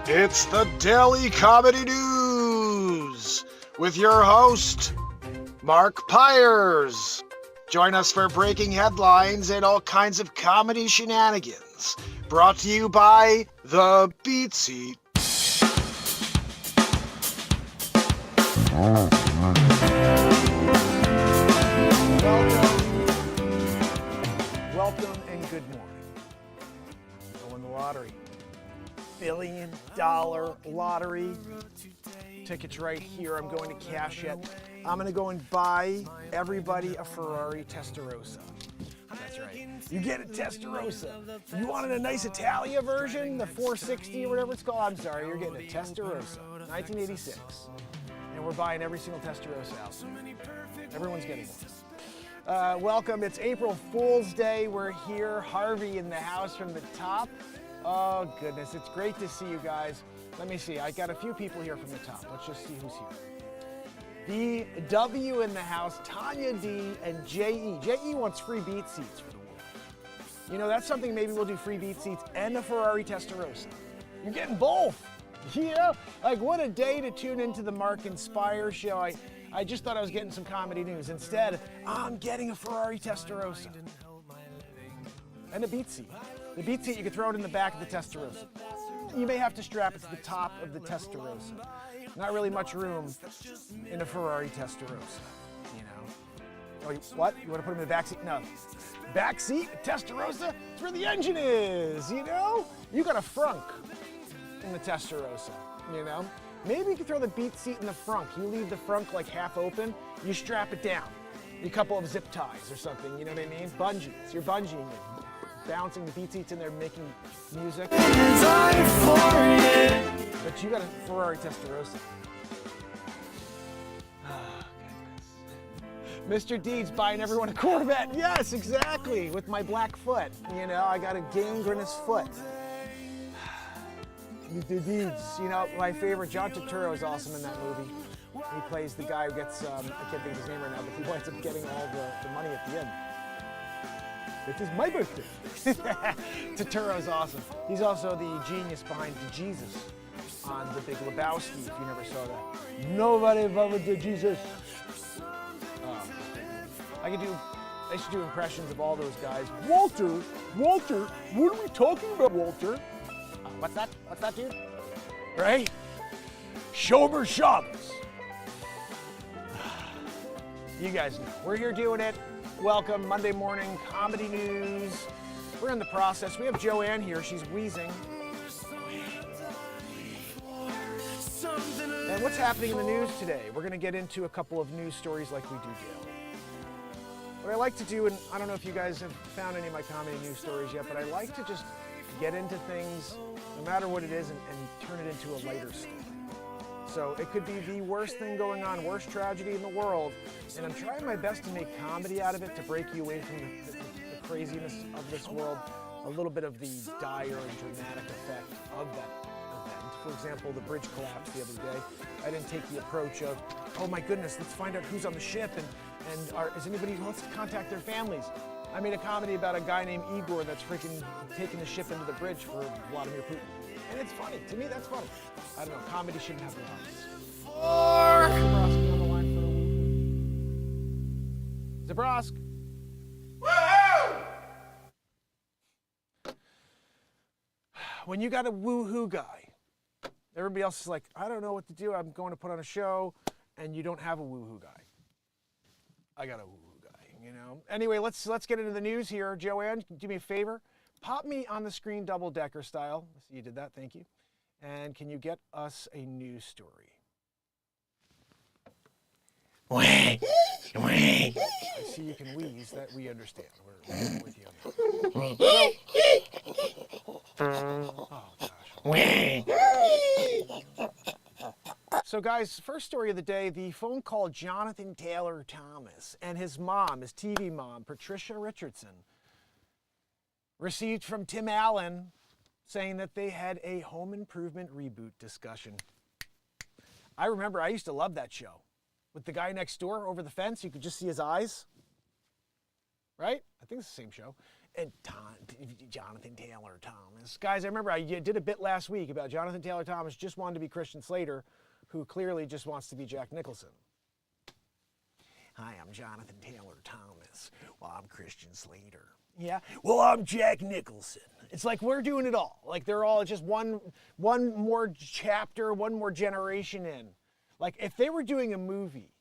It's the Daily Comedy News with your host, Mark Pires. Join us for breaking headlines and all kinds of comedy shenanigans. Brought to you by The Beat Seat. Welcome and good morning. Go in the lottery. $1 billion lottery. Tickets right here. I'm going to CashApp. I'm going to go and buy everybody a Ferrari Testarossa. That's right. You get a Testarossa. You wanted a nice Italia version, the 460 or whatever it's called. I'm sorry, you're getting a Testarossa, 1986. And we're buying every single Testarossa out there. Everyone's getting one. Welcome. It's April Fool's Day. We're here. Harvey in the house from the top. Oh, goodness. It's great to see you guys. Let me see. I got a few people here from the top. Let's just see who's here. The W in the house, Tanya D and J.E. J.E. wants free beat seats for the war. You know, that's something maybe we'll do, free beat seats and a Ferrari Testarossa. You're getting both. Yeah. Like, what a day to tune into the MarkinsPires show. I just thought I was getting some comedy news. Instead, I'm getting a Ferrari Testarossa. And a beat seat. The beat seat, you can throw it in the back of the Testarossa. You may have to strap it to the top of the Testarossa. Not really much room in a Ferrari Testarossa, you know. Oh, what? You want to put him in the back seat? No. Back seat, Testarossa, it's where the engine is, you know? You got a frunk in the Testarossa, you know? Maybe you could throw the beat seat in the frunk. You leave the frunk like half open, you strap it down. A couple of zip ties or something, you know what I mean? Bungees, you're bungeeing it. Bouncing the beat seats in there, making music. But you got a Ferrari Testarossa. Oh, goodness. Mr. Deeds buying everyone a Corvette. Yes, exactly. With my black foot. You know, I got a gangrenous foot. Mr. Deeds. You know, my favorite, John Turturro is awesome in that movie. He plays the guy who gets, I can't think of his name right now, but he winds up getting all the money at the end. It is my birthday. Turturro's awesome. He's also the genius behind Jesus on The Big Lebowski, if you never saw that. Nobody voted to Jesus. I used to do impressions of all those guys. Walter, what are we talking about, Walter? What's that, dude? Right? Shomer Shabbos. You guys know. We're here doing it. Welcome, Monday morning comedy news. We're in the process. We have Joanne here. She's wheezing. And what's happening in the news today? We're going to get into a couple of news stories like we do daily. What I like to do, and I don't know if you guys have found any of my comedy news stories yet, but I like to just get into things, no matter what it is, and turn it into a lighter story. So it could be the worst thing going on, worst tragedy in the world, and I'm trying my best to make comedy out of it to break you away from the craziness of this world, a little bit of the dire and dramatic effect of that event. For example, the bridge collapse the other day. I didn't take the approach of, oh my goodness, let's find out who's on the ship and is anybody who wants to contact their families. I made a comedy about a guy named Igor that's freaking taking the ship into the bridge for Vladimir Putin. And it's funny. To me, that's funny. I don't know. Comedy shouldn't have lines. Zabroski on the line for a Zabrosk. Woohoo! When you got a woohoo guy, everybody else is like, I don't know what to do. I'm going to put on a show, and you don't have a woohoo guy. I got a woohoo guy, you know. Anyway, let's get into the news here. Joanne, do me a favor. Pop me on the screen double-decker style. I see you did that, thank you. And can you get us a news story? I see you can wheeze, that we understand. We're with you. Oh, gosh. So, guys, first story of the day, the phone call Jonathan Taylor Thomas and his mom, his TV mom, Patricia Richardson, received from Tim Allen saying that they had a home improvement reboot discussion. I remember I used to love that show. With the guy next door over the fence, you could just see his eyes. Right? I think it's the same show. And Jonathan Taylor Thomas. Guys, I remember I did a bit last week about Jonathan Taylor Thomas just wanted to be Christian Slater, who clearly just wants to be Jack Nicholson. Hi, I'm Jonathan Taylor Thomas. Well, I'm Christian Slater. Yeah, well, I'm Jack Nicholson. It's like we're doing it all. Like they're all just one more chapter, one more generation in. Like if they were doing a movie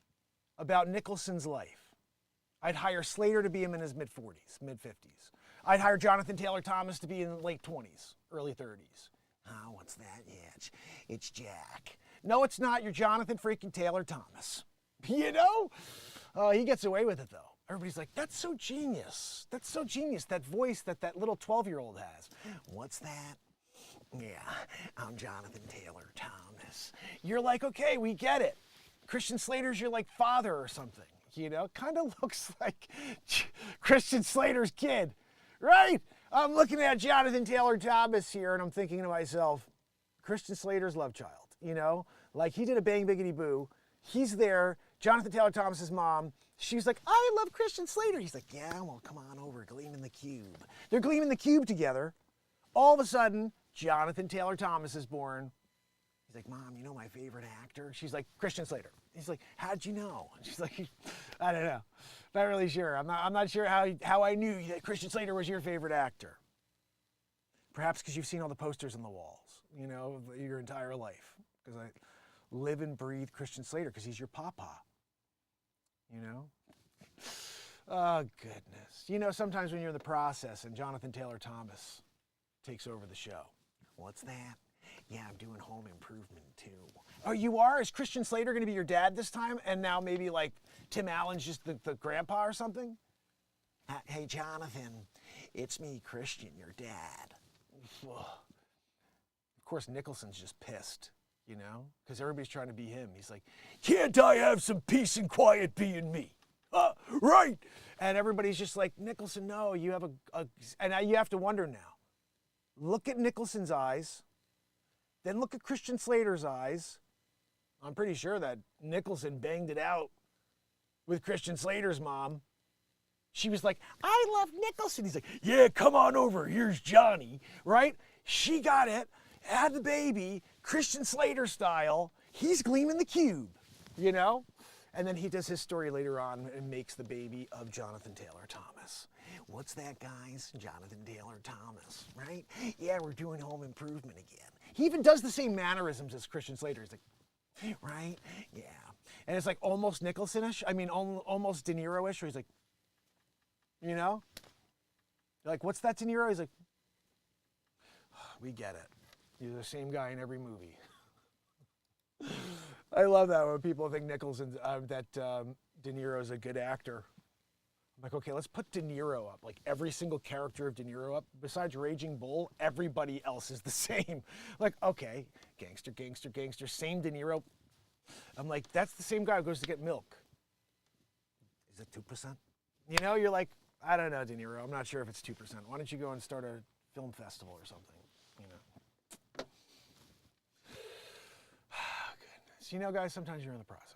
about Nicholson's life, I'd hire Slater to be him in his mid-40s, mid-50s. I'd hire Jonathan Taylor Thomas to be in the late 20s, early 30s. Oh, what's that? Yeah, it's Jack. No, it's not. You're Jonathan freaking Taylor Thomas. You know? He gets away with it, though. Everybody's like, that's so genius. That's so genius, that voice that little 12-year-old has. What's that? Yeah, I'm Jonathan Taylor Thomas. You're like, okay, we get it. Christian Slater's your, like, father or something. You know, kind of looks like Christian Slater's kid, right? I'm looking at Jonathan Taylor Thomas here, and I'm thinking to myself, Christian Slater's love child, you know? Like, he did a Bang Biggity Boo. He's there. Jonathan Taylor Thomas's mom, she's like, I love Christian Slater. He's like, yeah, well, come on over, gleaming the cube. They're gleaming the cube together. All of a sudden, Jonathan Taylor Thomas is born. He's like, Mom, you know my favorite actor? She's like, Christian Slater. He's like, how'd you know? She's like, I don't know. Not really sure. I'm not sure how I knew that Christian Slater was your favorite actor. Perhaps because you've seen all the posters on the walls, you know, your entire life. Because I live and breathe Christian Slater because he's your papa. You know? Oh, goodness. You know, sometimes when you're in the process and Jonathan Taylor Thomas takes over the show. What's that? Yeah, I'm doing home improvement too. Oh, you are? Is Christian Slater going to be your dad this time? And now maybe like Tim Allen's just the grandpa or something? Hey, Jonathan, it's me, Christian, your dad. Of course, Nicholson's just pissed, you know, because everybody's trying to be him. He's like, can't I have some peace and quiet being me? Right. And everybody's just like, Nicholson, no, you have and now you have to wonder now. Look at Nicholson's eyes. Then look at Christian Slater's eyes. I'm pretty sure that Nicholson banged it out with Christian Slater's mom. She was like, I love Nicholson. He's like, yeah, come on over. Here's Johnny, right? She got it, had the baby, Christian Slater style. He's gleaming the cube, you know? And then he does his story later on and makes the baby of Jonathan Taylor Thomas. What's that, guys? Jonathan Taylor Thomas, right? Yeah, we're doing home improvement again. He even does the same mannerisms as Christian Slater. He's like, right? Yeah. And it's like almost Nicholson-ish. I mean, almost De Niro-ish. Where he's like, you know? You're like, what's that, De Niro? He's like, we get it. You're the same guy in every movie. I love that when people think Nicholson, De Niro's a good actor. I'm like, okay, let's put De Niro up. Like every single character of De Niro up, besides Raging Bull, everybody else is the same. Like, okay, gangster, gangster, gangster, same De Niro. I'm like, that's the same guy who goes to get milk. Is it 2%? You know, you're like, I don't know, De Niro. I'm not sure if it's 2%. Why don't you go and start a film festival or something, you know? Goodness. You know, guys, sometimes you're in the process.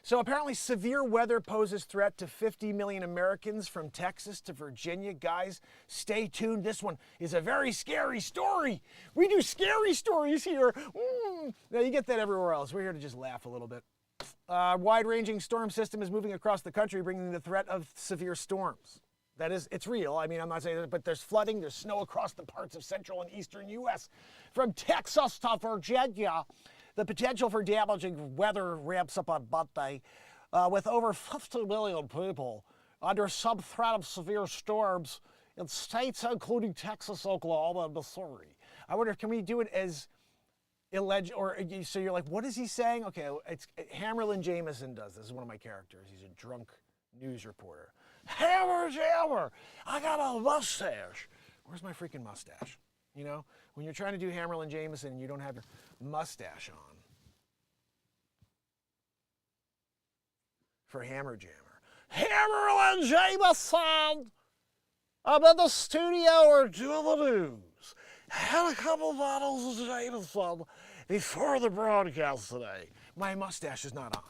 So apparently severe weather poses threat to 50 million Americans from Texas to Virginia. Guys, stay tuned. This one is a very scary story. We do scary stories here. Now, you get that everywhere else. We're here to just laugh a little bit. Wide-ranging storm system is moving across the country, bringing the threat of severe storms. That is, it's real. I mean, I'm not saying that, but there's flooding, there's snow across the parts of central and eastern U.S. From Texas to Virginia. The potential for damaging weather ramps up on Monday, with over 50 million people under some threat of severe storms in states including Texas, Oklahoma, and Missouri. I wonder, can we do it as alleged, or so you're like, what is he saying? Okay, it's Hammerlin Jameson does this. This is one of my characters. He's a drunk news reporter. Hammer, I got a mustache. Where's my freaking mustache? You know, when you're trying to do Hammerlin Jameson and you don't have your mustache on. For Hammer Jammer. Hammerlin Jameson! I'm in the studio, we're doing the news. Had a couple bottles of Jameson before the broadcast today. My mustache is not on.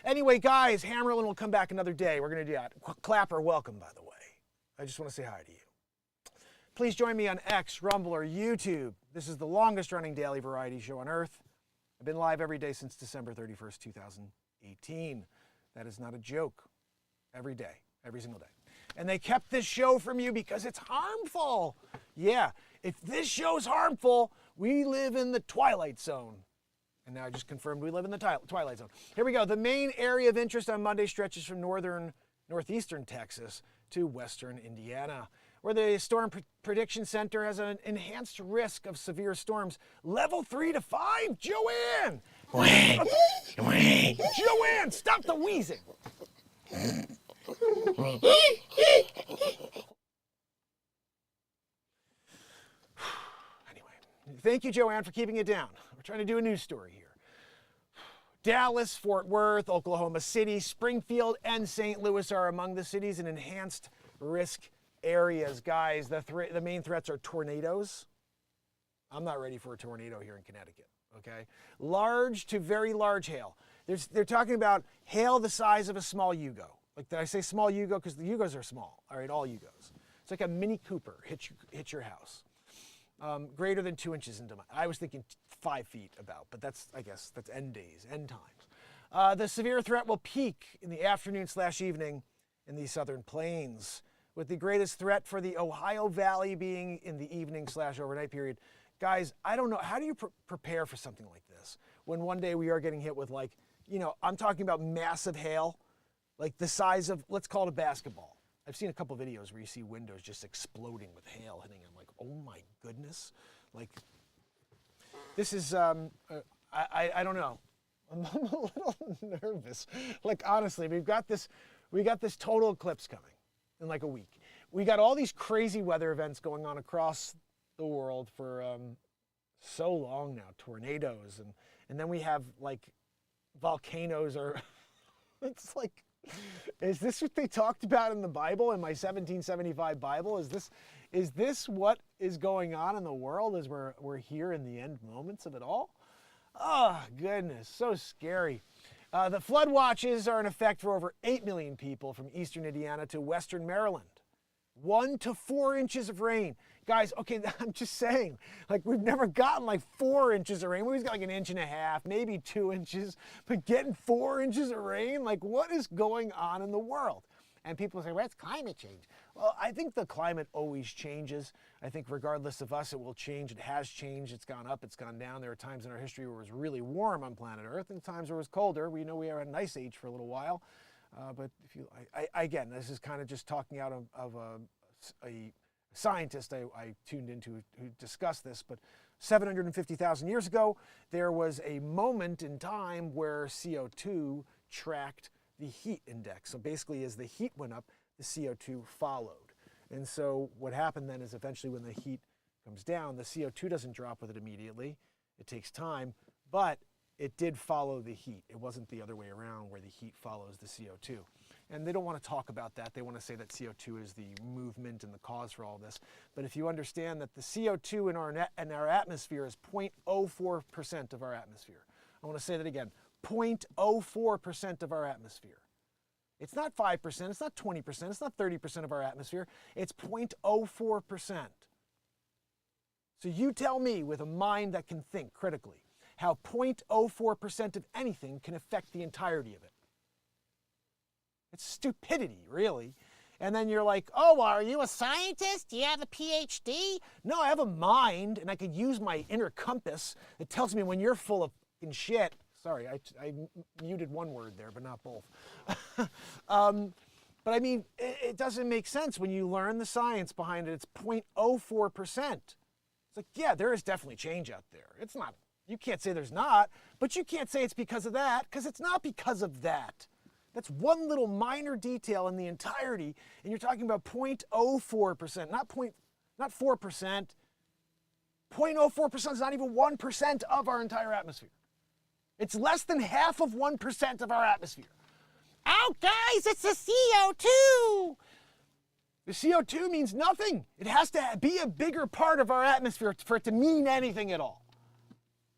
Anyway, guys, Hammerlin will come back another day. We're going to do that. Clapper, welcome, by the way. I just want to say hi to you. Please join me on X, Rumble, or YouTube. This is the longest running daily variety show on earth. I've been live every day since December 31st, 2018. That is not a joke. Every day, every single day. And they kept this show from you because it's harmful. Yeah, if this show's harmful, we live in the Twilight Zone. And now I just confirmed we live in the Twilight Zone. Here we go. The main area of interest on Monday stretches from northeastern Texas to western Indiana, where the Storm Prediction Center has an enhanced risk of severe storms, level 3 to 5. Joanne! Joanne, stop the wheezing! Anyway, thank you, Joanne, for keeping it down. We're trying to do a news story here. Dallas, Fort Worth, Oklahoma City, Springfield, and St. Louis are among the cities in enhanced risk areas. Guys, the main threats are tornadoes. I'm not ready for a tornado here in Connecticut, okay? Large to very large hail. They're talking about hail the size of a small Yugo. Like, did I say small Yugo? Because the Yugos are small, all right, all Yugos. It's like a Mini Cooper hit your house. Greater than 2 inches into I was thinking 5 feet about, but I guess that's end days, end times. The severe threat will peak in the afternoon/evening in the southern plains, with the greatest threat for the Ohio Valley being in the evening/overnight period. Guys, I don't know, how do you prepare for something like this when one day we are getting hit with, like, you know, I'm talking about massive hail, like the size of, let's call it a basketball. I've seen a couple videos where you see windows just exploding with hail hitting them. Like, oh my goodness. Like, this is, I don't know. I'm a little nervous. Like, honestly, we got this total eclipse coming in like a week. We got all these crazy weather events going on across the world for so long now. Tornadoes, and then we have like volcanoes, or it's like, is this what they talked about in the Bible, in my 1775 Bible? Is this what is going on in the world as we're here in the end moments of it all? Oh, goodness, so scary. The flood watches are in effect for over 8 million people from eastern Indiana to western Maryland. 1 to 4 inches of rain. Guys, okay, I'm just saying, like, we've never gotten like 4 inches of rain. We've got like 1.5 inches, maybe 2 inches, but getting 4 inches of rain, like, what is going on in the world? And people say, well, it's climate change. Well, I think the climate always changes. I think regardless of us, it will change. It has changed. It's gone up. It's gone down. There are times in our history where it was really warm on planet Earth and times where it was colder. We know we were at an ice age for a little while. But if you, again, this is kind of just talking out of a scientist I tuned into who discussed this, but 750,000 years ago, there was a moment in time where CO2 tracked the heat index. So basically, as the heat went up, the CO2 followed. And so what happened then is eventually when the heat comes down, the CO2 doesn't drop with it immediately. It takes time, but it did follow the heat. It wasn't the other way around where the heat follows the CO2. And they don't want to talk about that. They want to say that CO2 is the movement and the cause for all this. But if you understand that the CO2 in our atmosphere is 0.04% of our atmosphere. I want to say that again, 0.04% of our atmosphere. It's not 5%, it's not 20%, it's not 30% of our atmosphere. It's 0.04%. So you tell me, with a mind that can think critically, how 0.04% of anything can affect the entirety of it. It's stupidity, really. And then you're like, oh, are you a scientist? Do you have a PhD? No, I have a mind, and I could use my inner compass that tells me when you're full of fucking shit. Sorry, I muted one word there, but not both. But I mean, it doesn't make sense when you learn the science behind it. It's 0.04%. It's like, yeah, there is definitely change out there. It's not, you can't say there's not, but you can't say it's because of that, because it's not because of that. That's one little minor detail in the entirety, and you're talking about 0.04%, not 4%. 0.04% is not even 1% of our entire atmosphere. It's less than half of 1% of our atmosphere. Oh, guys, it's the CO2. The CO2 means nothing. It has to be a bigger part of our atmosphere for it to mean anything at all.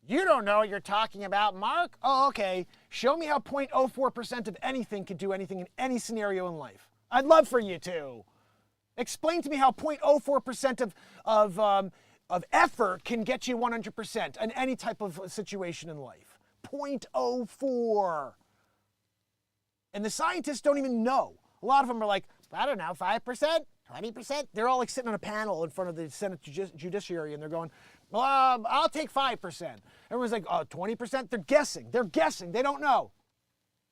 You don't know what you're talking about, Mark? Oh, okay. Show me how 0.04% of anything could do anything in any scenario in life. I'd love for you to. Explain to me how 0.04% of effort can get you 100% in any type of situation in life. 0.04. And the scientists don't even know. A lot of them are like, I don't know, 5%, 20%. They're all like sitting on a panel in front of the Senate Judiciary and they're going, well, I'll take 5%. Everyone's like, 20%? They're guessing. They're guessing. They don't know.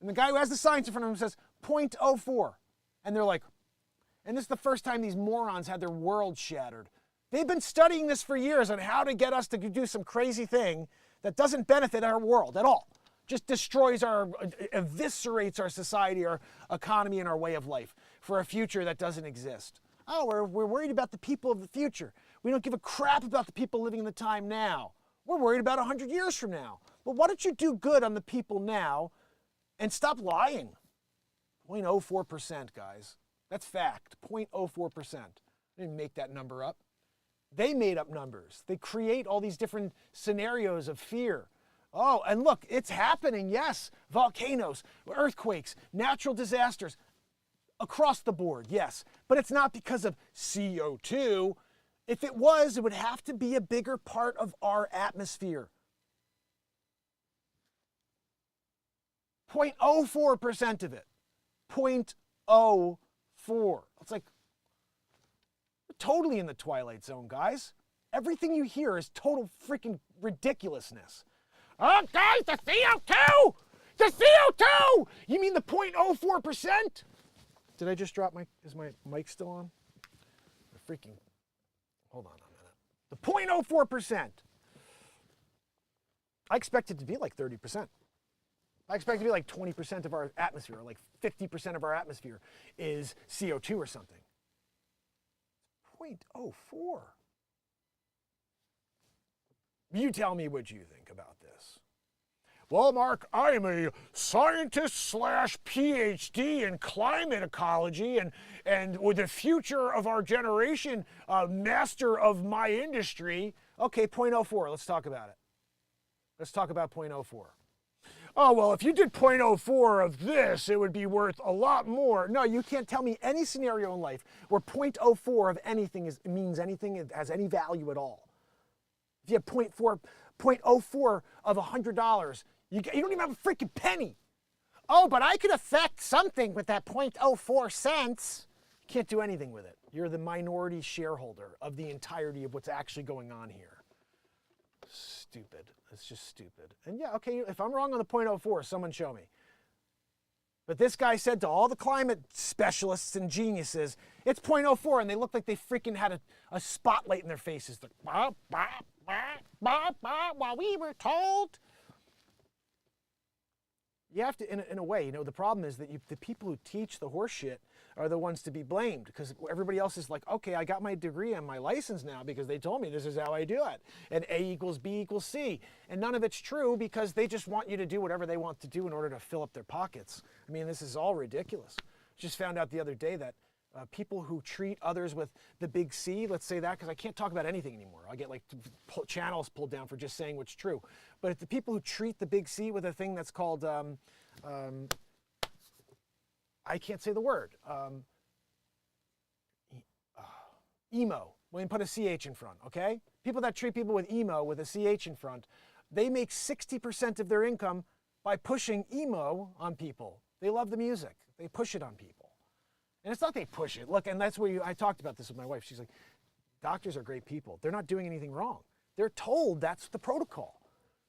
And the guy who has the science in front of him says 0.04. And they're like, and this is the first time these morons had their world shattered. They've been studying this for years on how to get us to do some crazy thing that doesn't benefit our world at all. Just destroys eviscerates our society, our economy, and our way of life for a future that doesn't exist. Oh, we're worried about the people of the future. We don't give a crap about the people living in the time now. We're worried about 100 years from now. Well, why don't you do good on the people now and stop lying? 0.04%, guys. That's fact, 0.04%. I didn't make that number up. They made up numbers. They create all these different scenarios of fear. Oh, and look, it's happening, yes. Volcanoes, earthquakes, natural disasters, across the board, yes. But it's not because of CO2. If it was, it would have to be a bigger part of our atmosphere. 0.04% of it. 0.04. It's like, we're totally in the twilight zone, guys. Everything you hear is total freaking ridiculousness. Oh, guys, the CO2! The CO2! You mean the 0.04%? Did I just drop is my mic still on? The freaking, hold on a minute. The 0.04%. I expect it to be like 30%. I expect it to be like 20% of our atmosphere, or like 50% of our atmosphere is CO2 or something. 0.04. You tell me what you think about this. Well, Mark, I am a scientist / PhD in climate ecology and with the future of our generation, master of my industry. Okay, 0.04, let's talk about it. Let's talk about 0.04. Oh, well, if you did 0.04 of this, it would be worth a lot more. No, you can't tell me any scenario in life where 0.04 of anything means anything, it has any value at all. If you have 0.04 of $100, you don't even have a freaking penny. Oh, but I could affect something with that 0.04 cents. You can't do anything with it. You're the minority shareholder of the entirety of what's actually going on here. Stupid. It's just stupid. And yeah, okay, if I'm wrong on the 0.04, someone show me. But this guy said to all the climate specialists and geniuses, it's 0.04, and they look like they freaking had a spotlight in their faces. Like, bah, bah, bah, bah, bah, while we were told. You have to, in a way, the problem is that the people who teach the horse shit are the ones to be blamed, because everybody else is like, okay, I got my degree and my license now because they told me this is how I do it. And A = B = C. And none of it's true because they just want you to do whatever they want to do in order to fill up their pockets. I mean, this is all ridiculous. Just found out the other day that people who treat others with the big C, let's say that, because I can't talk about anything anymore. I get like channels pulled down for just saying what's true. But if the people who treat the big C with a thing that's called, I can't say the word, emo, when you put a CH in front, okay? People that treat people with emo with a CH in front, they make 60% of their income by pushing emo on people. They love the music. They push it on people. And it's not they push it. Look, and that's where I talked about this with my wife. She's like, doctors are great people. They're not doing anything wrong. They're told that's the protocol.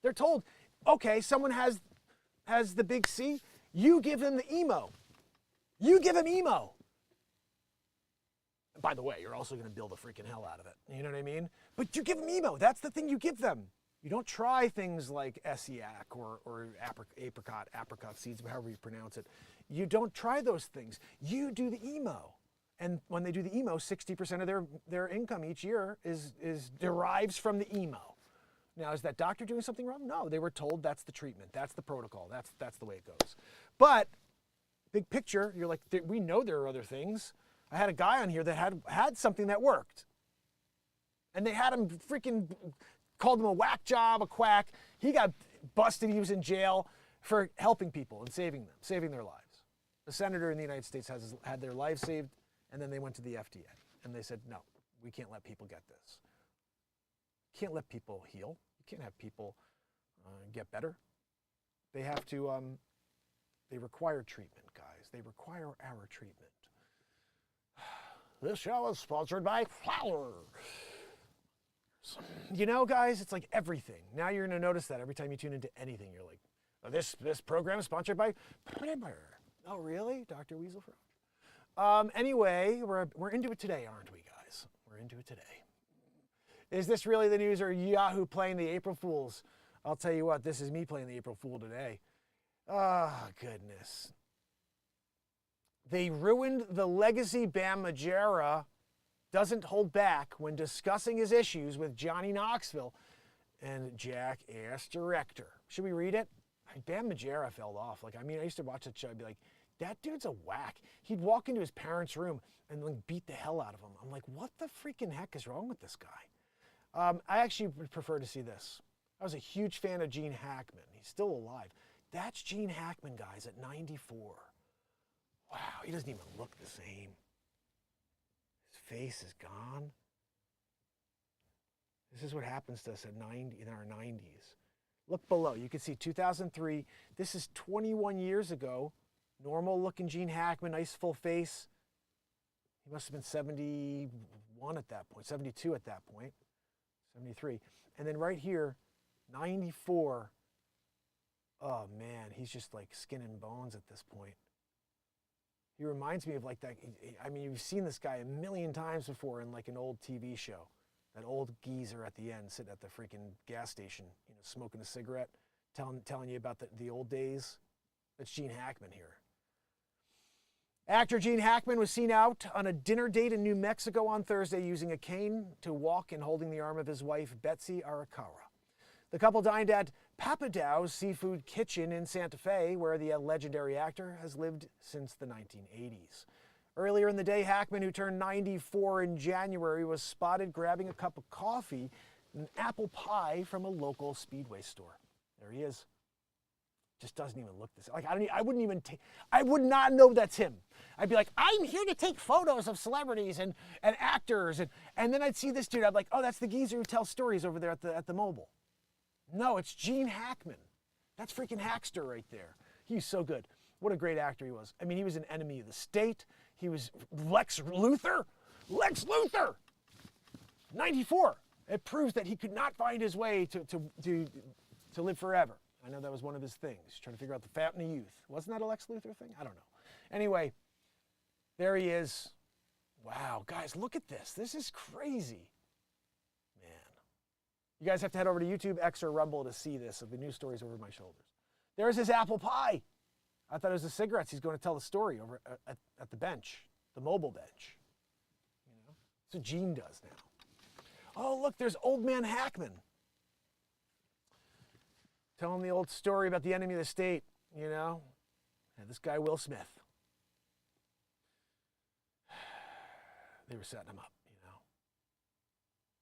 They're told, okay, someone has the big C, you give them the emo. You give him emo. By the way, you're also going to build the freaking hell out of it. You know what I mean? But you give them emo. That's the thing you give them. You don't try things like Essiac or apricot seeds, however you pronounce it. You don't try those things. You do the emo. And when they do the emo, 60% of their income each year derives from the emo. Now, is that doctor doing something wrong? No, they were told that's the treatment. That's the protocol. That's the way it goes. But big picture, you're like, we know there are other things. I had a guy on here that had something that worked. And they had him freaking, called him a whack job, a quack. He got busted. He was in jail for helping people and saving their lives. A senator in the United States had their lives saved, and then they went to the FDA. And they said, no, we can't let people get this. Can't let people heal. You can't have people get better. They have to, they require treatment, guys. They require our treatment. This show is sponsored by Flower. You know, guys, it's like everything. Now you're going to notice that every time you tune into anything, you're like, oh, this program is sponsored by Pires. Oh, really? Dr. Weasel Frog? Anyway, we're into it today, aren't we, guys? We're into it today. Is this really the news or Yahoo playing the April Fools? I'll tell you what, this is me playing the April Fool today. Oh, goodness. They ruined the legacy Bam Margera doesn't hold back when discussing his issues with Johnny Knoxville and Jackass Director. Should we read it? Bam Margera fell off. Like, I mean, I used to watch that show. I'd be like, that dude's a whack. He'd walk into his parents' room and like beat the hell out of him. I'm like, what the freaking heck is wrong with this guy? I actually would prefer to see this. I was a huge fan of Gene Hackman. He's still alive. That's Gene Hackman, guys, at 94. Wow, he doesn't even look the same. His face is gone. This is what happens to us at 90 in our 90s. Look below. You can see 2003. This is 21 years ago. Normal looking Gene Hackman, nice full face. He must have been 71 at that point, 72 at that point, 73. And then right here, 94. Oh man, he's just like skin and bones at this point. He reminds me of like that. I mean, you've seen this guy a million times before in like an old TV show. That old geezer at the end sitting at the freaking gas station, you know, smoking a cigarette, telling you about the old days. That's Gene Hackman here. Actor Gene Hackman was seen out on a dinner date in New Mexico on Thursday using a cane to walk and holding the arm of his wife, Betsy Arakawa. The couple dined at Papadow's Seafood Kitchen in Santa Fe, where the legendary actor has lived since the 1980s. Earlier in the day, Hackman, who turned 94 in January, was spotted grabbing a cup of coffee and an apple pie from a local Speedway store. There he is. Just doesn't even look the same. Like, I would not know that's him. I'd be like, I'm here to take photos of celebrities and actors. And then I'd see this dude. I'd be like, oh, that's the geezer who tells stories over there at the mobile. No, it's Gene Hackman. That's freaking Hackster right there. He's so good. What a great actor he was. I mean, he was an enemy of the state. He was Lex Luthor. Lex Luthor! 94. It proves that he could not find his way to live forever. I know that was one of his things. Trying to figure out the fountain of youth. Wasn't that a Lex Luthor thing? I don't know. Anyway, there he is. Wow, guys, look at this. This is crazy. Man. You guys have to head over to YouTube, X, or Rumble to see this of the news stories over my shoulders. There's his apple pie. I thought it was the cigarettes. He's going to tell the story over at the bench, the mobile bench. You know? That's what Gene does now. Oh, look, there's Old Man Hackman. Telling the old story about the enemy of the state, you know? And this guy, Will Smith. They were setting him up, you know?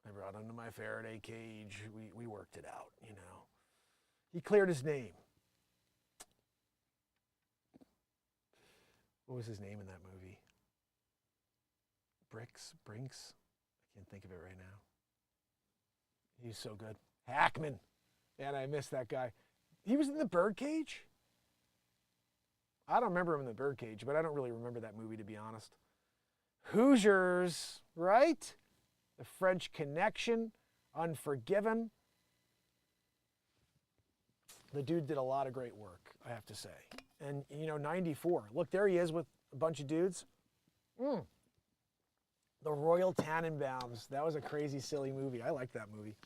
I brought him to my Faraday cage. We worked it out, you know? He cleared his name. What was his name in that movie? Brinks? I can't think of it right now. He's so good. Hackman. Man, I missed that guy. He was in the Birdcage? I don't remember him in the Birdcage, but I don't really remember that movie, to be honest. Hoosiers, right? The French Connection, Unforgiven. The dude did a lot of great work, I have to say. And, you know, 94. Look, there he is with a bunch of dudes. The Royal Tannenbaums. That was a crazy, silly movie. I liked that movie.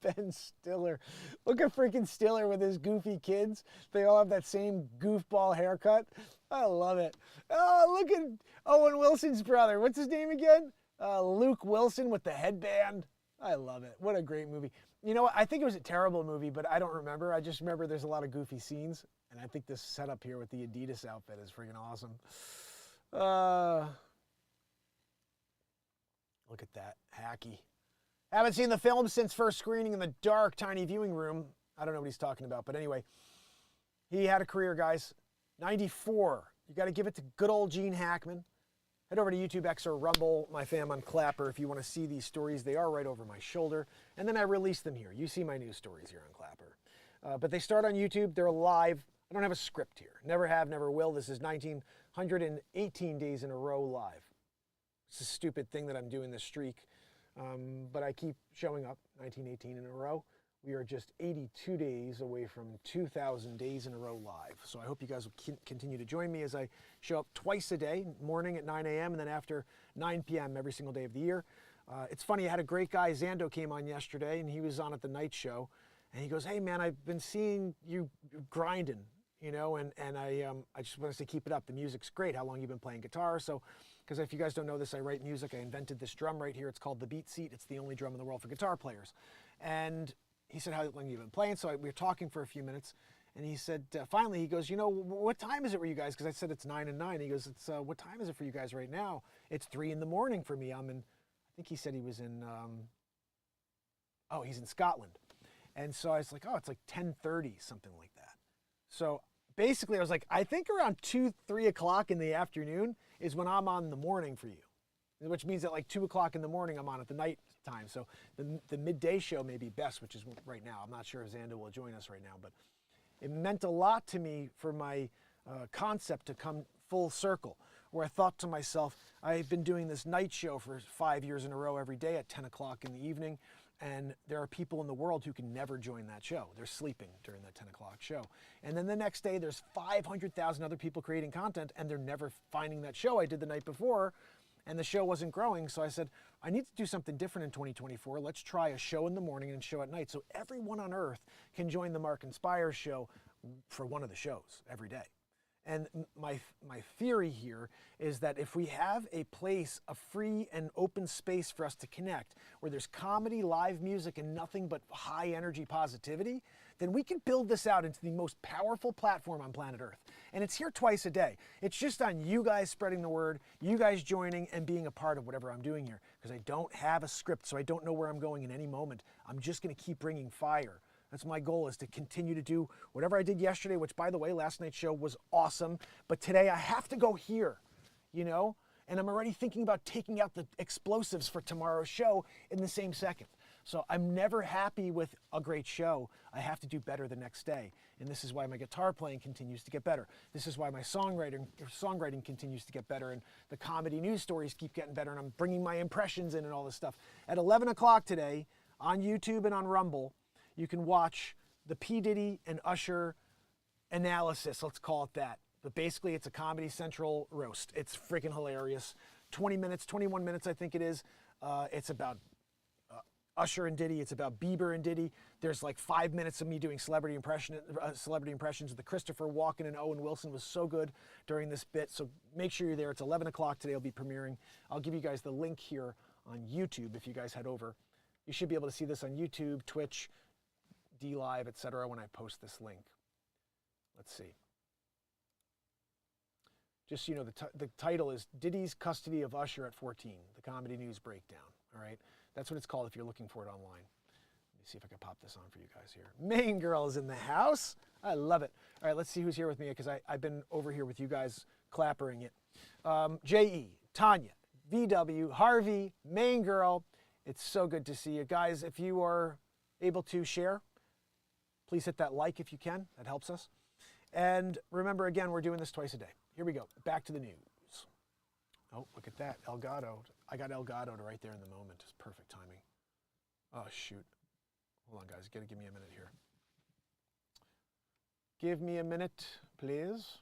Ben Stiller. Look at freaking Stiller with his goofy kids. They all have that same goofball haircut. I love it. Oh, look at Owen Wilson's brother. What's his name again? Luke Wilson with the headband. I love it. What a great movie. You know what? I think it was a terrible movie, but I don't remember. I just remember there's a lot of goofy scenes. And I think this setup here with the Adidas outfit is freaking awesome. Look at that. Hacky. Haven't seen the film since first screening in the dark, tiny viewing room. I don't know what he's talking about, but anyway. He had a career, guys. 94. You got to give it to good old Gene Hackman. Head over to YouTube, X, or Rumble, my fam on Clapper, if you want to see these stories. They are right over my shoulder. And then I release them here. You see my news stories here on Clapper. But they start on YouTube. They're live. I don't have a script here. Never have, never will. This is 1,918 days in a row live. It's a stupid thing that I'm doing this streak. But I keep showing up, 1918 in a row. We are just 82 days away from 2,000 days in a row live. So I hope you guys will continue to join me as I show up twice a day, morning at 9 a.m. and then after 9 p.m. every single day of the year. It's funny, I had a great guy, Zando came on yesterday, and he was on at the night show. And he goes, hey man, I've been seeing you grinding, you know, and I just want to say keep it up. The music's great. How long you been playing guitar? So, because if you guys don't know this, I write music. I invented this drum right here. It's called the Beat Seat. It's the only drum in the world for guitar players. And he said, how long have you been playing? So we were talking for a few minutes, and he said, finally, he goes, you know, what time is it for you guys? Because I said it's 9 and 9. He goes, it's what time is it for you guys right now? It's 3 in the morning for me. I'm in, I think he said he was in, he's in Scotland. And so I was like, oh, it's like 10:30, something like that. So basically I was like, I think around 2, 3 o'clock in the afternoon is when I'm on the morning for you, which means that like 2 o'clock in the morning I'm on at the night time. So the midday show may be best, which is right now. I'm not sure if Xander will join us right now, but it meant a lot to me for my concept to come full circle, where I thought to myself, I've been doing this night show for 5 years in a row every day at 10 o'clock in the evening. And there are people in the world who can never join that show. They're sleeping during that 10 o'clock show. And then the next day, there's 500,000 other people creating content, and they're never finding that show I did the night before, and the show wasn't growing. So I said, I need to do something different in 2024. Let's try a show in the morning and a show at night, so everyone on earth can join the MarkinsPires show for one of the shows every day. And my theory here is that if we have a place, a free and open space for us to connect, where there's comedy, live music, and nothing but high energy positivity, then we can build this out into the most powerful platform on planet Earth. And it's here twice a day. It's just on you guys spreading the word, you guys joining and being a part of whatever I'm doing here. Because I don't have a script, so I don't know where I'm going in any moment. I'm just gonna keep bringing fire. That's my goal, is to continue to do whatever I did yesterday, which, by the way, last night's show was awesome. But today I have to go here, you know? And I'm already thinking about taking out the explosives for tomorrow's show in the same second. So I'm never happy with a great show. I have to do better the next day. And this is why my guitar playing continues to get better. This is why my songwriting continues to get better. And the comedy news stories keep getting better. And I'm bringing my impressions in and all this stuff. At 11 o'clock today on YouTube and on Rumble, you can watch the P. Diddy and Usher analysis, let's call it that. But basically, it's a Comedy Central roast. It's freaking hilarious. 20 minutes, 21 minutes, I think it is. It's about Usher and Diddy. It's about Bieber and Diddy. There's like 5 minutes of me doing celebrity impressions. The Christopher Walken and Owen Wilson was so good during this bit. So make sure you're there. It's 11 o'clock today. I'll be premiering. I'll give you guys the link here on YouTube if you guys head over. You should be able to see this on YouTube, Twitch, DLive, etc. when I post this link. Let's see. Just so you know, the title is Diddy's Custody of Usher at 14, the comedy news breakdown. All right, that's what it's called if you're looking for it online. Let me see if I can pop this on for you guys here. Main girl is in the house. I love it. All right, let's see who's here with me, because I've been over here with you guys clappering it. J.E., Tanya, VW, Harvey, Main girl. It's so good to see you guys. If you are able to share, please hit that like if you can. That helps us. And remember, again, we're doing this twice a day. Here we go. Back to the news. Oh, look at that. Elgato. I got Elgato right there in the moment. It's perfect timing. Oh, shoot. Hold on, guys. Gotta give me a minute here. Give me a minute, please.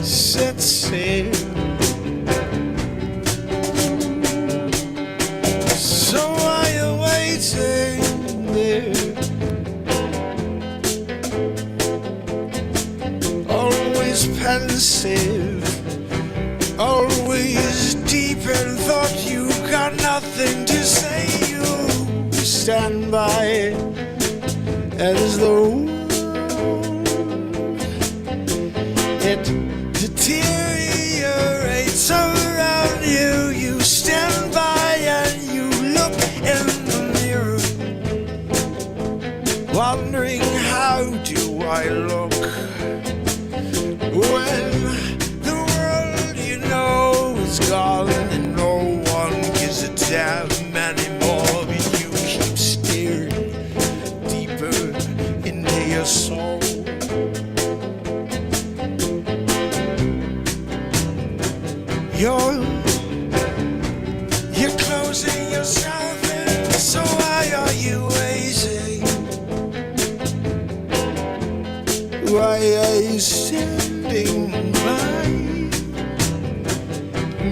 Set sail. So are you waiting there? Always pensive, always deep in thought. You got nothing to say. You stand by as though it deteriorates around you. You stand by and you look in the mirror. wondering how do I look when the world you know is gone and no one gives a damn anymore, but you keep staring deeper into your soul. You're closing yourself in, so why are you waiting? Why are you standing by?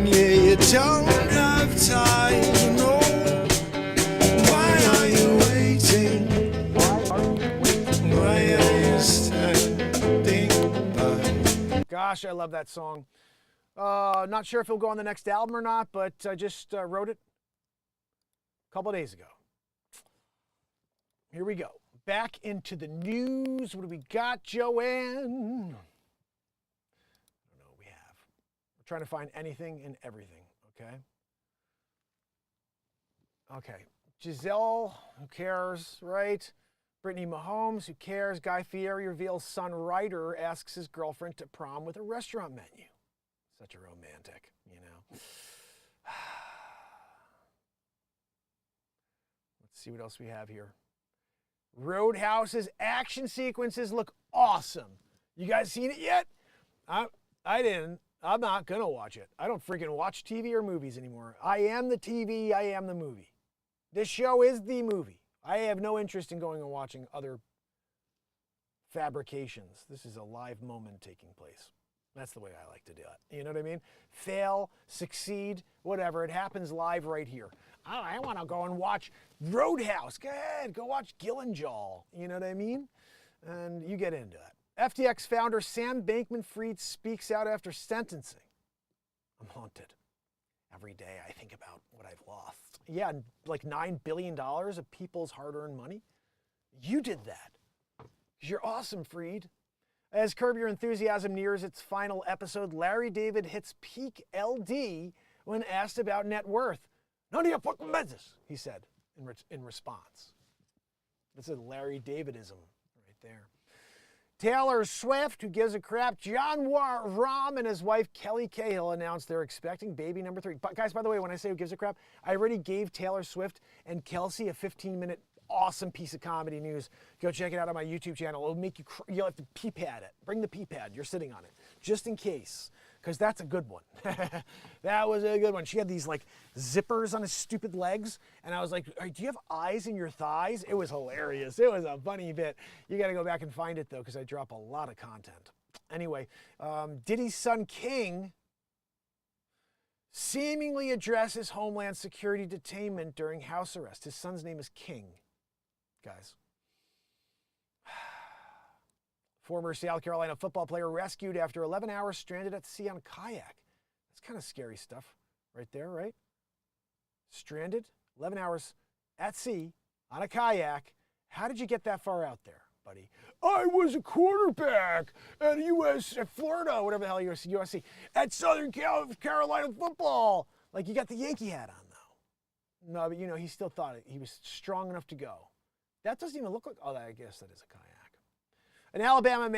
Yeah, you don't have time, no. Why are you waiting? Why are you standing by? Gosh, I love that song. Not sure if it'll go on the next album or not, but I just wrote it a couple of days ago. Here we go. Back into the news. What do we got, Joanne? I don't know what we have. We're trying to find anything and everything, okay? Okay. Giselle, who cares, right? Brittany Mahomes, who cares? Guy Fieri reveals son Ryder asks his girlfriend to prom with a restaurant menu. Such a romantic, you know. Let's see what else we have here. Roadhouse's action sequences look awesome. You guys seen it yet? I didn't. I'm not going to watch it. I don't freaking watch TV or movies anymore. I am the TV. I am the movie. This show is the movie. I have no interest in going and watching other fabrications. This is a live moment taking place. That's the way I like to do it. You know what I mean? Fail, succeed, whatever. It happens live right here. Oh, I want to go and watch Roadhouse. Go ahead, go watch Gillenjaw. You know what I mean? And you get into it. FTX founder Sam Bankman-Fried speaks out after sentencing. I'm haunted. Every day I think about what I've lost. Yeah, like $9 billion of people's hard-earned money. You did that. You're awesome, Fried. As Curb Your Enthusiasm nears its final episode, Larry David hits peak LD when asked about net worth. None of your fucking business, he said in response. This is Larry Davidism right there. Taylor Swift, who gives a crap, John Rahm and his wife Kelly Cahill announced they're expecting baby number 3. But guys, by the way, when I say who gives a crap, I already gave Taylor Swift and Kelsey a 15-minute awesome piece of comedy news. Go check it out on my YouTube channel. It'll make you, you'll have to pee-pad it. Bring the pee-pad. You're sitting on it. Just in case. Because that's a good one. That was a good one. She had these like zippers on his stupid legs. And I was like, do you have eyes in your thighs? It was hilarious. It was a funny bit. You got to go back and find it though, because I drop a lot of content. Anyway, Diddy's son King seemingly addresses Homeland Security detainment during house arrest. His son's name is King. Guys. Former South Carolina football player rescued after 11 hours stranded at sea on a kayak. That's kind of scary stuff right there, right? Stranded, 11 hours at sea on a kayak. How did you get that far out there, buddy? I was a quarterback at Florida, whatever the hell USC, at Southern Carolina football. Like you got the Yankee hat on though. No, but you know, he still thought he was strong enough to go. That doesn't even look like, oh, I guess that is a kayak. An Alabama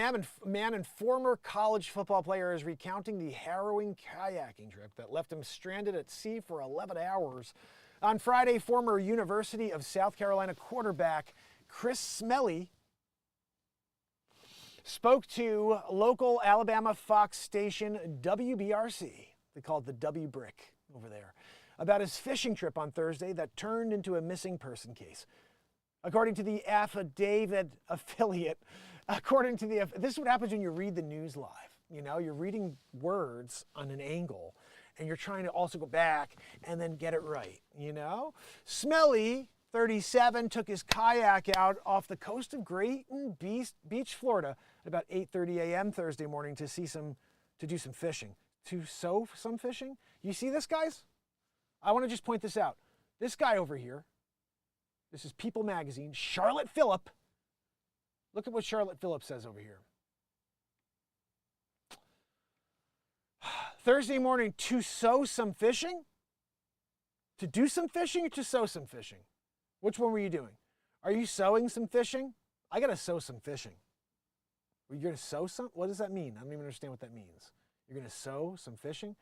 man and former college football player is recounting the harrowing kayaking trip that left him stranded at sea for 11 hours. On Friday, former University of South Carolina quarterback Chris Smelly spoke to local Alabama Fox station WBRC, they call it the W Brick over there, about his fishing trip on Thursday that turned into a missing person case. According to the affidavit affiliate, this is what happens when you read the news live. You know, you're reading words on an angle, and you're trying to also go back and then get it right, you know? Smelly, 37, took his kayak out off the coast of Grayton Beach, Florida, at about 8:30 a.m. Thursday morning to do some fishing. To sow some fishing? You see this, guys? I want to just point this out. This guy over here, this is People Magazine, Charlotte Phillip. Look at what Charlotte Phillip says over here. Thursday morning, to sow some fishing? To do some fishing or to sow some fishing? Which one were you doing? Are you sowing some fishing? I got to sow some fishing. You're going to sow some? What does that mean? I don't even understand what that means. You're going to sow some fishing?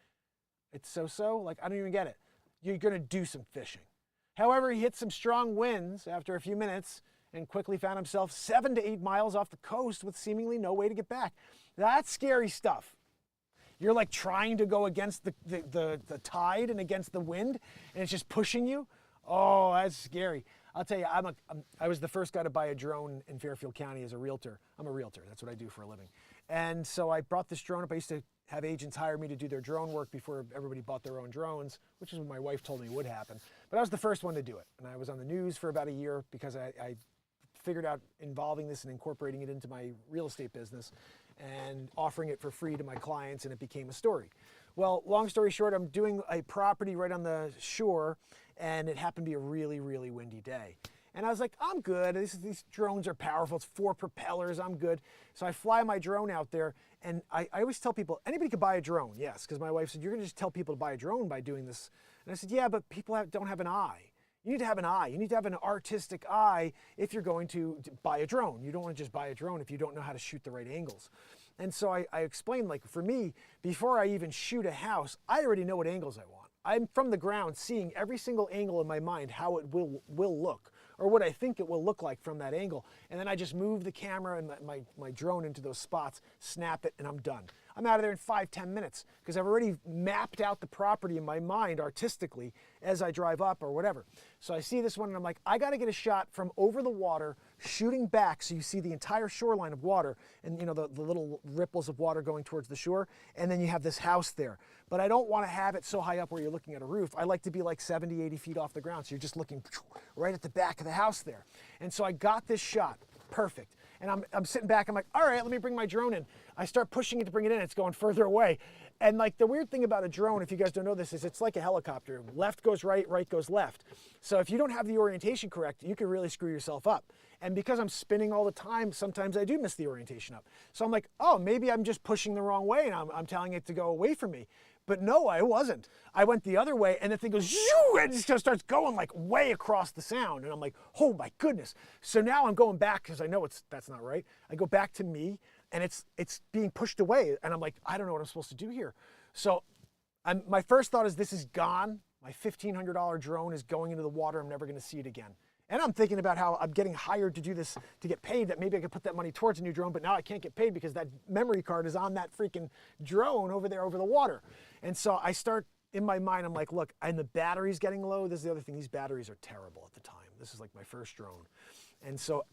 It's so? Like, I don't even get it. You're going to do some fishing. However, he hit some strong winds after a few minutes and quickly found himself 7 to 8 miles off the coast with seemingly no way to get back. That's scary stuff. You're like trying to go against the tide and against the wind, and it's just pushing you. Oh, that's scary. I'll tell you, I was the first guy to buy a drone in Fairfield County as a realtor. I'm a realtor. That's what I do for a living. And so I brought this drone up. I used to have agents hire me to do their drone work before everybody bought their own drones, which is what my wife told me would happen. But I was the first one to do it. And I was on the news for about a year because I figured out involving this and incorporating it into my real estate business and offering it for free to my clients, and it became a story. Well, long story short, I'm doing a property right on the shore, and it happened to be a really, really windy day. And I was like, I'm good. These drones are powerful. It's 4 propellers. I'm good. So I fly my drone out there, and I always tell people, anybody could buy a drone. Yes, because my wife said, you're going to just tell people to buy a drone by doing this. And I said, yeah, but people don't have an eye. You need to have an eye. You need to have an artistic eye if you're going to buy a drone. You don't want to just buy a drone if you don't know how to shoot the right angles. And so I explained, like, for me, before I even shoot a house, I already know what angles I want. I'm from the ground seeing every single angle in my mind, how it will look, or what I think it will look like from that angle. And then I just move the camera and my drone into those spots, snap it, and I'm done. I'm out of there in 5-10 minutes because I've already mapped out the property in my mind artistically as I drive up or whatever. So I see this one and I'm like, I got to get a shot from over the water, shooting back so you see the entire shoreline of water and, you know, the little ripples of water going towards the shore, and then you have this house there. But I don't want to have it so high up where you're looking at a roof. I like to be like 70, 80 feet off the ground, so you're just looking right at the back of the house there. And so I got this shot, perfect. And I'm sitting back, I'm like, all right, let me bring my drone in. I start pushing it to bring it in, it's going further away. And like the weird thing about a drone, if you guys don't know this, is it's like a helicopter. Left goes right, right goes left. So if you don't have the orientation correct, you can really screw yourself up. And because I'm spinning all the time, sometimes I do miss the orientation up. So I'm like, oh, maybe I'm just pushing the wrong way and I'm telling it to go away from me. But no, I wasn't. I went the other way and the thing goes, shoo, and it just starts going like way across the sound. And I'm like, oh my goodness. So now I'm going back because I know that's not right. I go back to me and it's being pushed away. And I'm like, I don't know what I'm supposed to do here. So my first thought is this is gone. My $1,500 drone is going into the water. I'm never going to see it again. And I'm thinking about how I'm getting hired to do this to get paid, that maybe I could put that money towards a new drone, but now I can't get paid because that memory card is on that freaking drone over there over the water. And so I start, in my mind, I'm like, look, and the battery's getting low. This is the other thing. These batteries are terrible at the time. This is like my first drone. And so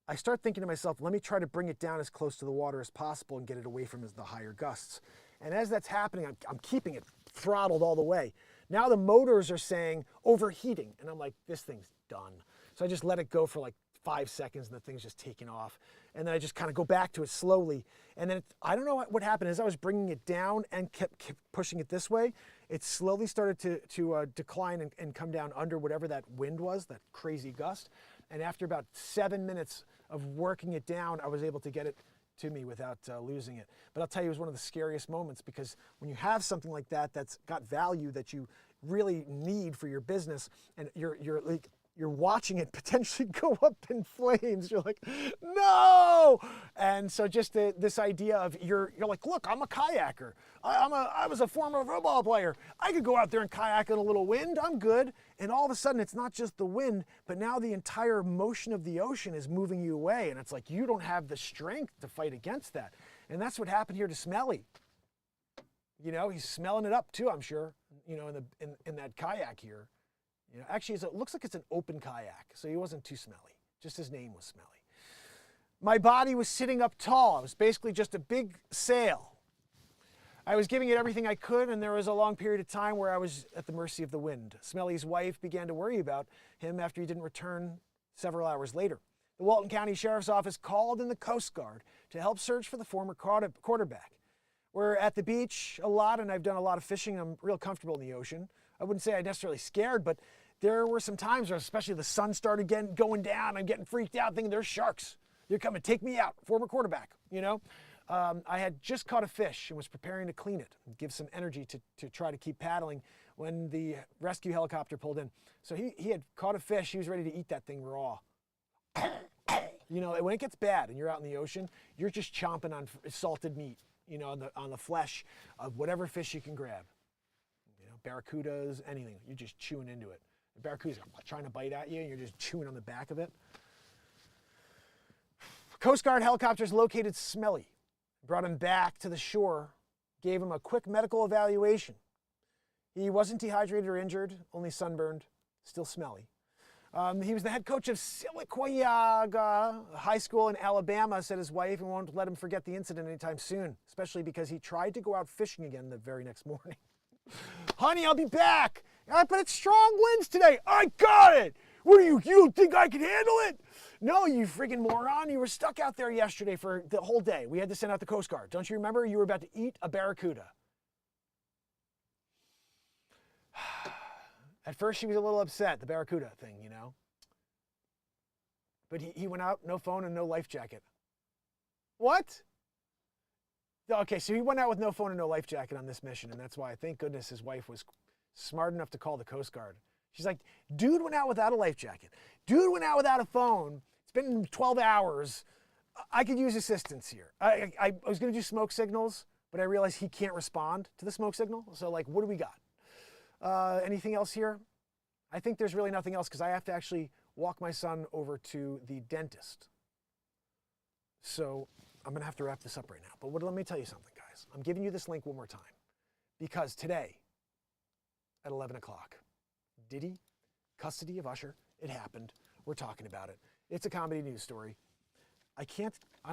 I start thinking to myself, let me try to bring it down as close to the water as possible and get it away from the higher gusts. And as that's happening, I'm keeping it throttled all the way. Now the motors are saying overheating. And I'm like, this thing's done. So I just let it go for like 5 seconds and the thing's just taking off. And then I just kind of go back to it slowly. And then I don't know what happened. As I was bringing it down and kept pushing it this way, it slowly started to decline and come down under whatever that wind was, that crazy gust. And after about 7 minutes of working it down, I was able to get it to me without losing it. But I'll tell you, it was one of the scariest moments because when you have something like that that's got value that you really need for your business, and you're watching it potentially go up in flames. You're like, no! And so just this idea of you're like, look, I'm a kayaker. I was a former football player. I could go out there and kayak in a little wind. I'm good. And all of a sudden, it's not just the wind, but now the entire motion of the ocean is moving you away. And it's like you don't have the strength to fight against that. And that's what happened here to Smelly. You know, he's smelling it up too, I'm sure. You know, in that kayak here. You know, actually, it looks like it's an open kayak, so he wasn't too smelly. Just his name was smelly. My body was sitting up tall. It was basically just a big sail. I was giving it everything I could, and there was a long period of time where I was at the mercy of the wind. Smelly's wife began to worry about him after he didn't return several hours later. The Walton County Sheriff's Office called in the Coast Guard to help search for the former quarterback. We're at the beach a lot, and I've done a lot of fishing. I'm real comfortable in the ocean. I wouldn't say I'm necessarily scared, but there were some times where especially the sun started going down, I'm getting freaked out thinking there's sharks. They're coming to take me out, former quarterback, you know. I had just caught a fish and was preparing to clean it and give some energy to try to keep paddling when the rescue helicopter pulled in. So he had caught a fish. He was ready to eat that thing raw. You know, when it gets bad and you're out in the ocean, you're just chomping on salted meat, you know, on the flesh of whatever fish you can grab. You know, barracudas, anything. You're just chewing into it. The barracuda's trying to bite at you, and you're just chewing on the back of it. Coast Guard helicopters located Smelly, brought him back to the shore, gave him a quick medical evaluation. He wasn't dehydrated or injured, only sunburned, still smelly. He was the head coach of Silicuyaga High School in Alabama, said his wife, and won't let him forget the incident anytime soon, especially because he tried to go out fishing again the very next morning. Honey, I'll be back. But it's strong winds today. I got it. What do you don't think I can handle it? No, you freaking moron. You were stuck out there yesterday for the whole day. We had to send out the Coast Guard. Don't you remember? You were about to eat a barracuda. At first, she was a little upset, the barracuda thing, you know. But he went out, no phone and no life jacket. What? Okay, so he went out with no phone and no life jacket on this mission, and that's why, thank goodness, his wife was smart enough to call the Coast Guard. She's like, dude went out without a life jacket. Dude went out without a phone. It's been 12 hours. I could use assistance here. I was going to do smoke signals, but I realized he can't respond to the smoke signal. So, like, what do we got? Anything else here? I think there's really nothing else because I have to actually walk my son over to the dentist. So I'm going to have to wrap this up right now. But let me tell you something, guys. I'm giving you this link one more time because today at 11 o'clock, Diddy, custody of Usher, it happened. We're talking about it. It's a comedy news story. I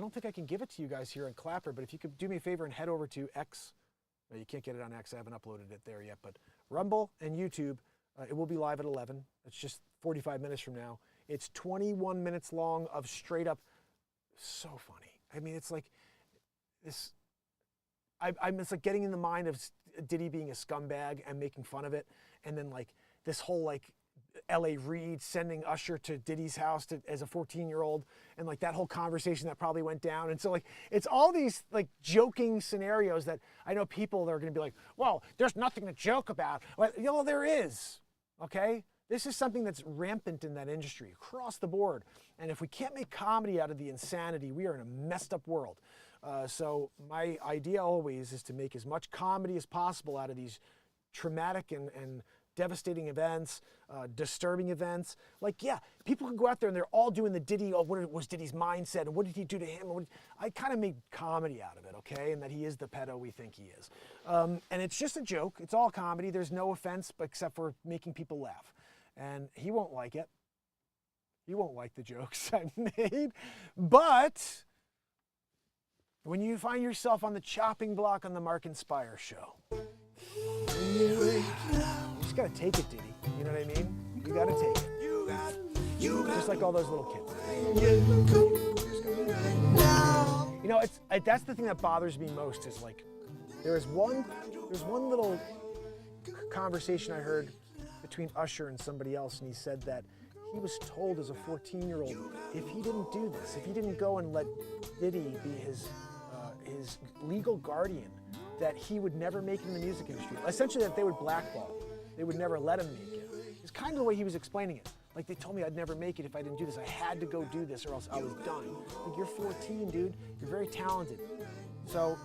don't think I can give it to you guys here on Clapper, but if you could do me a favor and head over to X. No, you can't get it on X. I haven't uploaded it there yet, but Rumble and YouTube, it will be live at 11. It's just 45 minutes from now. It's 21 minutes long of straight up, so funny. I mean, it's like this, it's like getting in the mind of Diddy being a scumbag and making fun of it. And then like this whole like L.A. Reid sending Usher to Diddy's house as a 14-year-old, and like that whole conversation that probably went down. And so like it's all these like joking scenarios that I know people are going to be like, well, there's nothing to joke about. Well, you know, there is, okay? This is something that's rampant in that industry across the board. And if we can't make comedy out of the insanity, we are in a messed up world. So my idea always is to make as much comedy as possible out of these traumatic and devastating events, disturbing events. Like, yeah, people can go out there and they're all doing the Diddy, oh, what was Diddy's mindset and what did he do to him? I kind of made comedy out of it, okay? And that he is the pedo we think he is. And it's just a joke. It's all comedy. There's no offense except for making people laugh. And he won't like it. He won't like the jokes I made. But when you find yourself on the chopping block on the MarkinsPires show, you just gotta take it, Diddy. You know what I mean? You gotta take it. Just like all those little kids. You know, that's the thing that bothers me most is like, there's one little conversation I heard between Usher and somebody else, and he said that he was told as a 14-year-old, if he didn't do this, if he didn't go and let Diddy be his legal guardian, that he would never make it in the music industry. Essentially, that they would blackball him. They would never let him make it. It's kind of the way he was explaining it. Like, they told me I'd never make it if I didn't do this. I had to go do this or else I was done. Like, you're 14, dude. You're very talented. So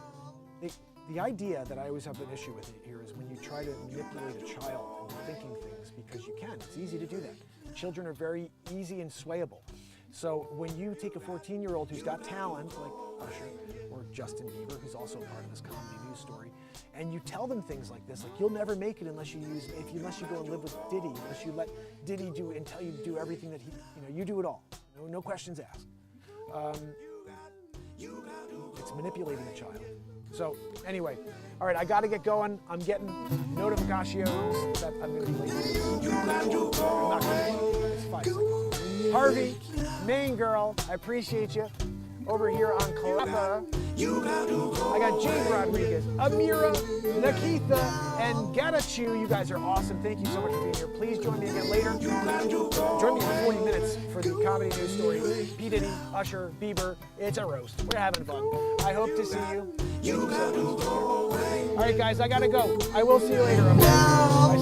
the idea that I always have an issue with here is when you try to manipulate a child into thinking things, because you can. It's easy to do that. Children are very easy and swayable. So when you take a 14-year-old who's got talent, like Usher or Justin Bieber, who's also a part of this comedy news story, and you tell them things like this, like you'll never make it unless you go and live with Diddy, unless you let Diddy do and tell you to do everything that you do it all. No questions asked. It's manipulating a child. So anyway, all right, I got to get going. I'm getting notifications that I'm going to be late. I'm not going to. It's 5 seconds. Harvey, main girl, I appreciate you. Over here on Clapper, I got Jade Rodriguez, Amira, Nikita, and Gatachu. You guys are awesome. Thank you so much for being here. Please join me again later. Join me in 40 minutes for the comedy news story. P. Diddy, Usher, Bieber. It's a roast. We're having fun. I hope to see you. All right, guys, I got to go. I will see you later. Okay?